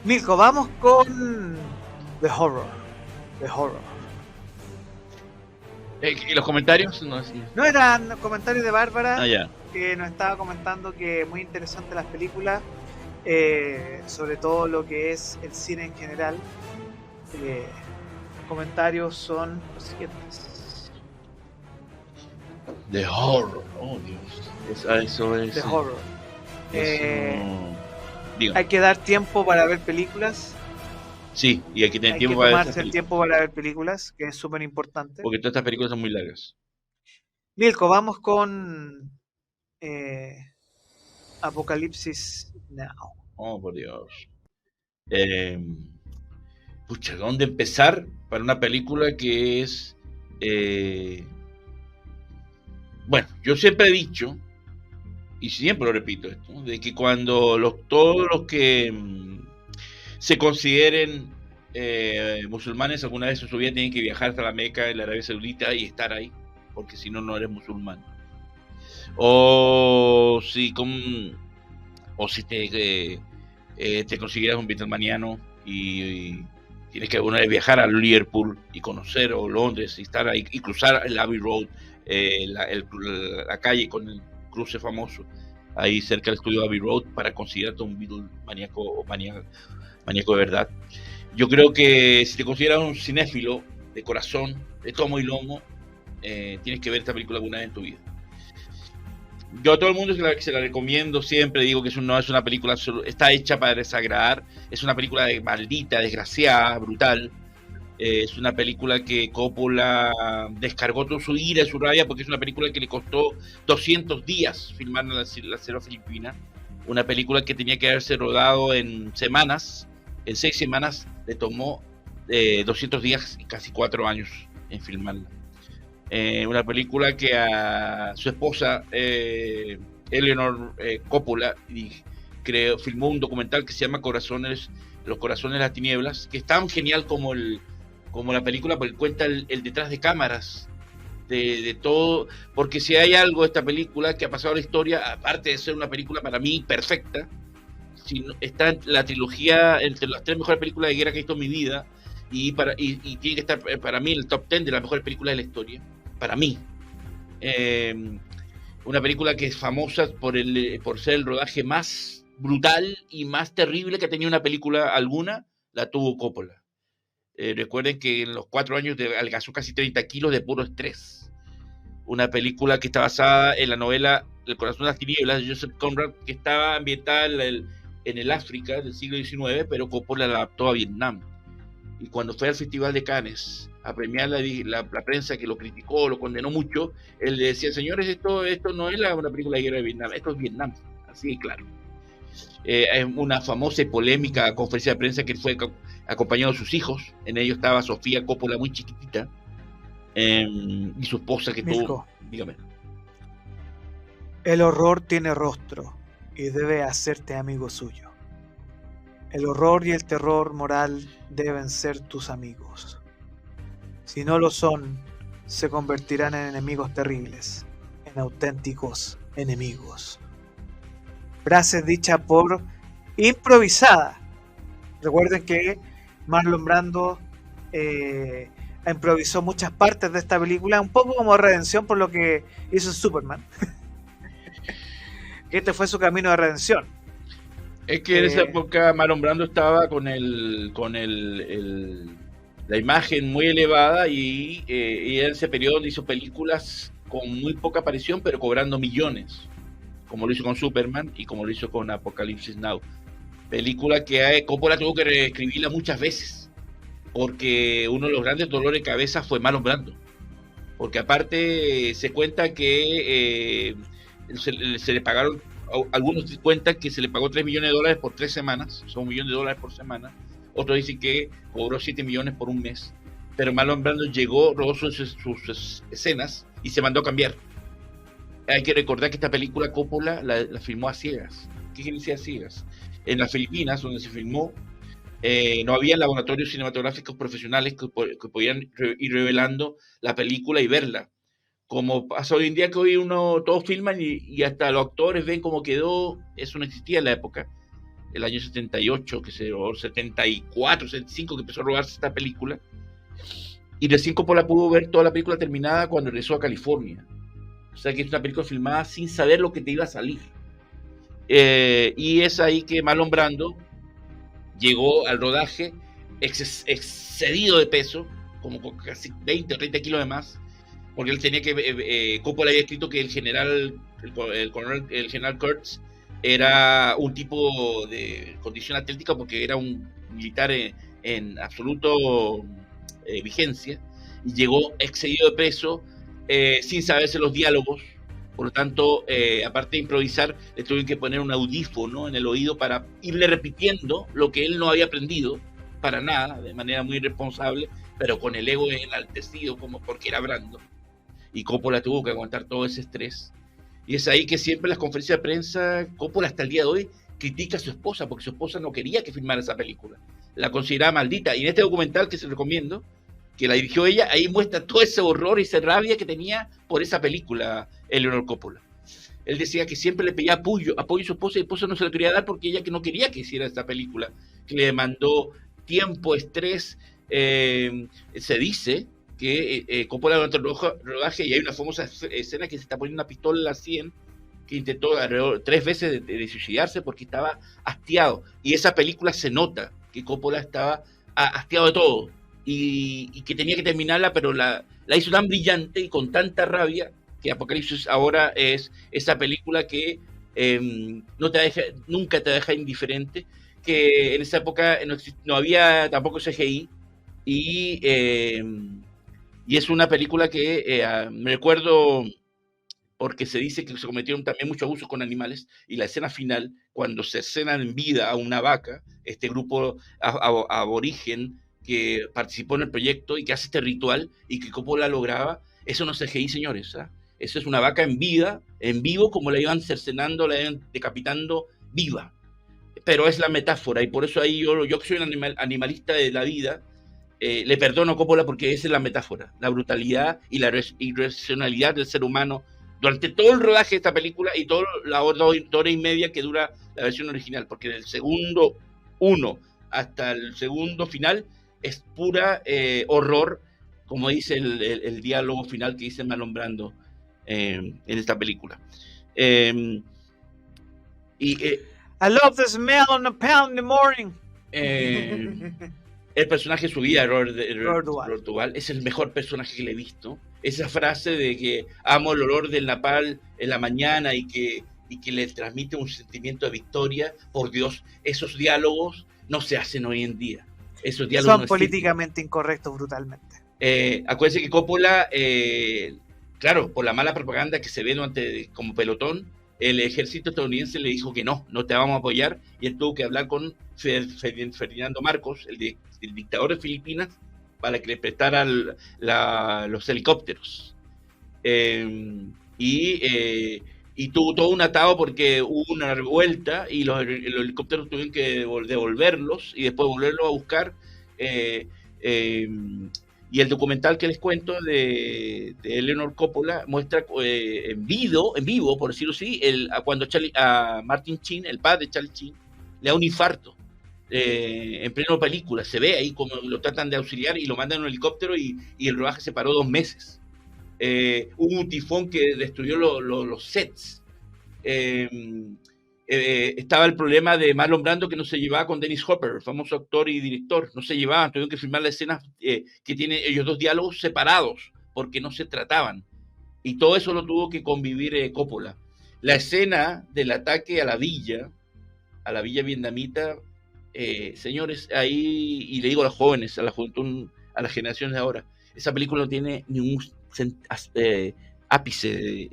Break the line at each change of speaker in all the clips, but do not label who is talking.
Mirko, vamos con The Horror. The Horror.
¿Y los comentarios? No, sí.
No eran comentarios de Bárbara,
Ya.
que nos estaba comentando que muy interesante las películas, sobre todo lo que es el cine en general. Los comentarios son los siguientes.
The Horror. Oh, Dios. Eso es.
The Horror.
Digo.
Hay que dar tiempo para ver películas.
Sí, y hay que tener tiempo
para tomarse el tiempo para ver películas, que es súper importante.
Porque todas estas películas son muy largas.
Mirko, vamos con Apocalipsis Now.
Oh, por Dios. Pucha, ¿dónde empezar para una película que es... Bueno, yo siempre he dicho, y siempre lo repito esto, de que cuando todos los que se consideren musulmanes alguna vez en su vida tienen que viajar hasta la Meca en la Arabia Saudita y estar ahí, porque si no, no eres musulmán. O si te consideras un beatlemaniano y tienes que alguna vez viajar a Liverpool y conocer, o Londres y estar ahí y cruzar el Abbey Road, la calle con el cruce famoso ahí cerca del estudio Abbey Road, para considerarte un Beatlemaníaco o maníaco de verdad. Yo creo que si te consideras un cinéfilo de corazón, de tomo y lomo, tienes que ver esta película alguna vez en tu vida. Yo a todo el mundo se la recomiendo, siempre digo que no es una película, está hecha para desagradar, es una película maldita, desgraciada, brutal. Es una película que Coppola descargó toda su ira y su rabia, porque es una película que le costó 200 días filmar en la selva filipina. Una película que tenía que haberse rodado en 6 semanas, le tomó 200 días y casi 4 años en filmarla. Una película que a su esposa, Eleanor Coppola, filmó un documental que se llama Los Corazones de las Tinieblas, que es tan genial como la película, porque cuenta el detrás de cámaras de todo, porque si hay algo de esta película que ha pasado a la historia, aparte de ser una película para mí perfecta, está en la trilogía entre las 3 mejores películas de guerra que he visto en mi vida, y tiene que estar para mí en el top 10 de las mejores películas de la historia, para mí. Una película que es famosa por ser el rodaje más brutal y más terrible que ha tenido una película alguna, la tuvo Coppola. Recuerden que en los 4 años adelgazó casi 30 kilos de puro estrés. Una película que está basada en la novela El Corazón de las Tinieblas de Joseph Conrad, que estaba ambientada en el África del siglo XIX, pero Coppola la adaptó a Vietnam. Y cuando fue al Festival de Cannes a premiar la prensa que lo criticó, lo condenó mucho, él le decía: señores, esto no es una película de guerra de Vietnam, esto es Vietnam, así de claro. Es una famosa y polémica conferencia de prensa que fue acompañado de sus hijos. En ello estaba Sofía Coppola, muy chiquitita, y su esposa que tuvo. Dígame.
El horror tiene rostro y debe hacerte amigo suyo. El horror y el terror moral deben ser tus amigos. Si no lo son, se convertirán en enemigos terribles, en auténticos enemigos. Frase dicha por improvisada. Recuerden que Marlon Brando improvisó muchas partes de esta película, un poco como redención por lo que hizo Superman. Este fue su camino de redención.
Es que en esa época Marlon Brando estaba con la imagen muy elevada, y en ese periodo hizo películas con muy poca aparición, pero cobrando millones, como lo hizo con Superman y como lo hizo con Apocalipsis Now. Película que Coppola tuvo que reescribirla muchas veces, porque uno de los grandes dolores de cabeza fue Marlon Brando. Porque aparte se cuenta que se le pagaron, algunos cuentan que se le pagó $3 millones por 3 semanas, son $1 millón por semana. Otros dicen que cobró 7 millones por un mes. Pero Marlon Brando llegó, rodó sus escenas y se mandó a cambiar. Hay que recordar que esta película Coppola la filmó a ciegas. ¿Qué quiere decir a ciegas? En las Filipinas, donde se filmó, no había laboratorios cinematográficos profesionales que podían ir revelando la película y verla. Como pasa hoy en día, que todos filman y hasta los actores ven cómo quedó. Eso no existía en la época. el año 78, o 74, 75, que empezó a rodarse esta película. Y recién Coppola pudo ver toda la película terminada cuando regresó a California. O sea que es una película filmada sin saber lo que te iba a salir. Y es ahí que Marlon Brando llegó al rodaje excedido de peso, como con casi 20 o 30 kilos de más, porque él tenía que, Coppola había escrito que el general Kurtz era un tipo de condición atlética porque era un militar en absoluto vigencia, y llegó excedido de peso, sin saberse los diálogos. Por lo tanto, aparte de improvisar, le tuvieron que poner un audífono en el oído para irle repitiendo lo que él no había aprendido para nada, de manera muy irresponsable, pero con el ego enaltecido, como porque era Brando. Y Coppola tuvo que aguantar todo ese estrés. Y es ahí que siempre en las conferencias de prensa, Coppola hasta el día de hoy critica a su esposa, porque su esposa no quería que filmara esa película. La consideraba maldita. Y en este documental que se recomiendo, que la dirigió ella, ahí muestra todo ese horror y esa rabia que tenía por esa película, Eleanor Coppola. Él decía que siempre le pedía apoyo a su esposa, y su esposa no se lo quería dar porque ella que no quería que hiciera esta película, que le demandó tiempo, estrés. Se dice que Coppola durante el rodaje, y hay una famosa escena que se está poniendo una pistola en la sien, que intentó 3 veces de suicidarse porque estaba hastiado. Y esa película se nota que Coppola estaba hastiado de todo, y que tenía que terminarla, pero la hizo tan brillante y con tanta rabia que Apocalipsis ahora es esa película que nunca te deja indiferente, que en esa época no había tampoco CGI, y es una película que me recuerdo porque se dice que se cometieron también muchos abusos con animales, y la escena final, cuando se escenan en vida a una vaca, este grupo aborigen que participó en el proyecto y que hace este ritual y que Coppola lograba, eso no es CGI, señores, ¿eh? Eso es una vaca en vida, en vivo, como la iban cercenando, la iban decapitando viva. Pero es la metáfora, y por eso ahí yo que soy un animalista de la vida, le perdono a Coppola, porque esa es la metáfora, la brutalidad y la irracionalidad del ser humano durante todo el rodaje de esta película y toda la hora y media que dura la versión original, porque del segundo 1 hasta el segundo final es pura horror, como dice el diálogo final que dice Marlon Brando en esta película. I
love the smell on a pound in the morning.
El personaje de su vida, Robert Duvall, es el mejor personaje que le he visto. Esa frase de que amo el olor del napal en la mañana y que le transmite un sentimiento de victoria, por Dios, esos diálogos no se hacen hoy en día. Esos diálogos
son políticamente incorrectos brutalmente.
Acuérdense que Coppola, claro, por la mala propaganda que se ve como pelotón, el ejército estadounidense le dijo que no te vamos a apoyar, y él tuvo que hablar con Ferdinando Marcos, el dictador de Filipinas, para que le prestara los helicópteros. Y tuvo todo un atado porque hubo una revuelta y los helicópteros tuvieron que devolverlos y después volverlos a buscar. Y el documental que les cuento de Eleanor Coppola muestra en vivo, por decirlo así, cuando a Martin Sheen, el padre de Charlie Sheen, le da un infarto en pleno película. Se ve ahí como lo tratan de auxiliar y lo mandan en un helicóptero, y el rodaje se paró 2 meses. Hubo un tifón que destruyó los sets. Estaba el problema de Marlon Brando, que no se llevaba con Dennis Hopper, el famoso actor y director. No se llevaban, tuvieron que filmar las escenas que tienen ellos 2 diálogos separados porque no se trataban, y todo eso lo tuvo que convivir Coppola. La escena del ataque a la villa vietnamita, señores, ahí, y le digo a los jóvenes, a la juventud, a las generaciones de ahora, esa película no tiene ningún ápice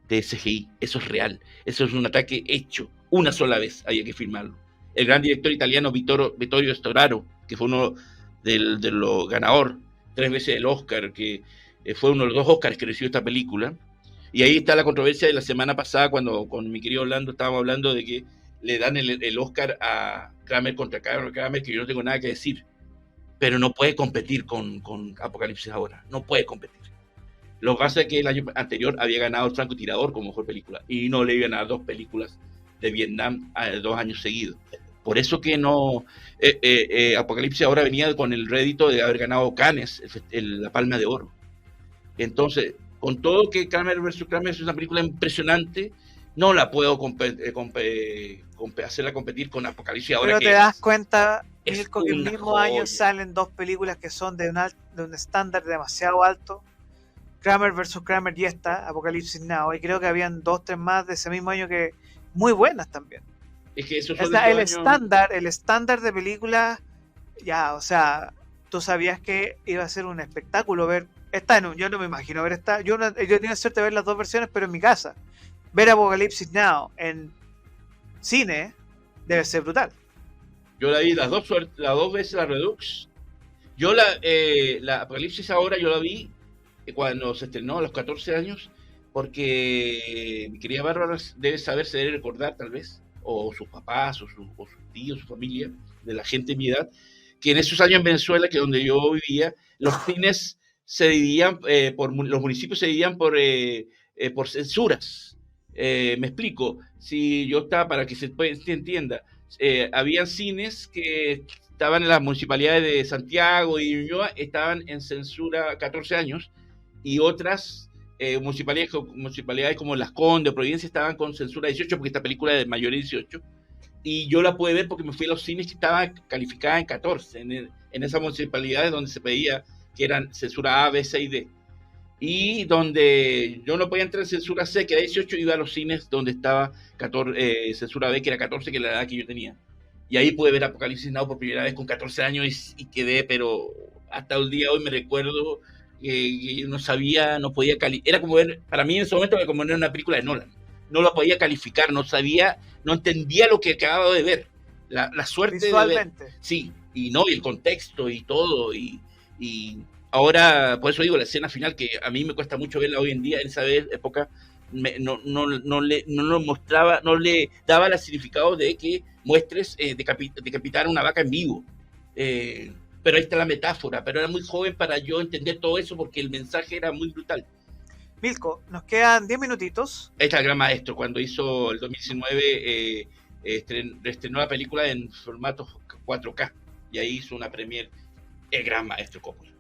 de CGI, eso es real, eso es un ataque hecho una sola vez, había que filmarlo. El gran director italiano Vittorio Storaro, que fue uno de los ganador 3 veces del Oscar, que fue uno de los 2 Oscars que recibió esta película. Y ahí está la controversia de la semana pasada, cuando con mi querido Orlando estábamos hablando de que le dan el Oscar a Kramer contra Kramer, que yo no tengo nada que decir, pero no puede competir con Apocalipsis ahora, no puede competir. Lo que pasa es que el año anterior había ganado El francotirador como mejor película, y no le iban a dar 2 películas de Vietnam 2 años seguidos. Por eso que no... Apocalipsis ahora venía con el rédito de haber ganado Cannes, la Palma de Oro. Entonces, con todo que Kramer vs. Kramer es una película impresionante, no la puedo hacerla competir con Apocalipsis ahora.
Pero
que
te das cuenta,
es
Mirko, que el
una
mismo año
joya.
salen dos películas que son de un estándar demasiado alto. Kramer vs. Kramer y esta, Apocalipsis Now. Y creo que habían 2, 3 más de ese mismo año que muy buenas también.
Es que eso
O sea, el estándar de película, ya, o sea, tú sabías que iba a ser un espectáculo ver esta, yo no me imagino ver esta, yo he tenido suerte de ver las dos versiones, pero en mi casa. Ver Apocalipsis Now en cine debe ser brutal.
Yo la vi las dos veces la Redux. Yo la Apocalipsis ahora yo la vi cuando se estrenó a los 14 años, porque mi querida Bárbara debe saber, se debe recordar tal vez, o sus papás, o sus tíos, su familia, de la gente de mi edad, que en esos años en Venezuela, que donde yo vivía, los cines se dividían, los municipios se dividían por censuras. Me explico, si yo estaba, para que se entienda, habían cines que estaban en las municipalidades de Santiago y Ñuñoa, estaban en censura 14 años, y otras municipalidades como Las Condes, Providencia, estaban con censura 18, porque esta película es de mayoría 18, y yo la pude ver porque me fui a los cines que estaba calificada en 14, en esas municipalidades donde se pedía que eran censura A, B, C y D. Y donde yo no podía entrar en censura C, que era 18, iba a los cines donde estaba censura B, que era 14, que era la edad que yo tenía. Y ahí pude ver Apocalipsis Now por primera vez con 14 años y quedé, pero hasta el día de hoy me recuerdo que yo no sabía, no podía calificar. Era como ver, para mí en ese momento, como era una película de Nolan. No la podía calificar, no sabía, no entendía lo que acababa de ver. La suerte
visualmente.
de ver. Sí, y el contexto y todo. Y ahora, por eso digo, la escena final, que a mí me cuesta mucho verla hoy en día, en esa época, no le mostraba, no le daba el significado de que muestres decapitar a una vaca en vivo. Pero ahí está la metáfora, pero era muy joven para yo entender todo eso porque el mensaje era muy brutal.
Milko, nos quedan 10 minutitos.
Ahí está el gran maestro, cuando hizo el 2019, estrenó la película en formato 4K, y ahí hizo una premiere, el gran maestro Coppola.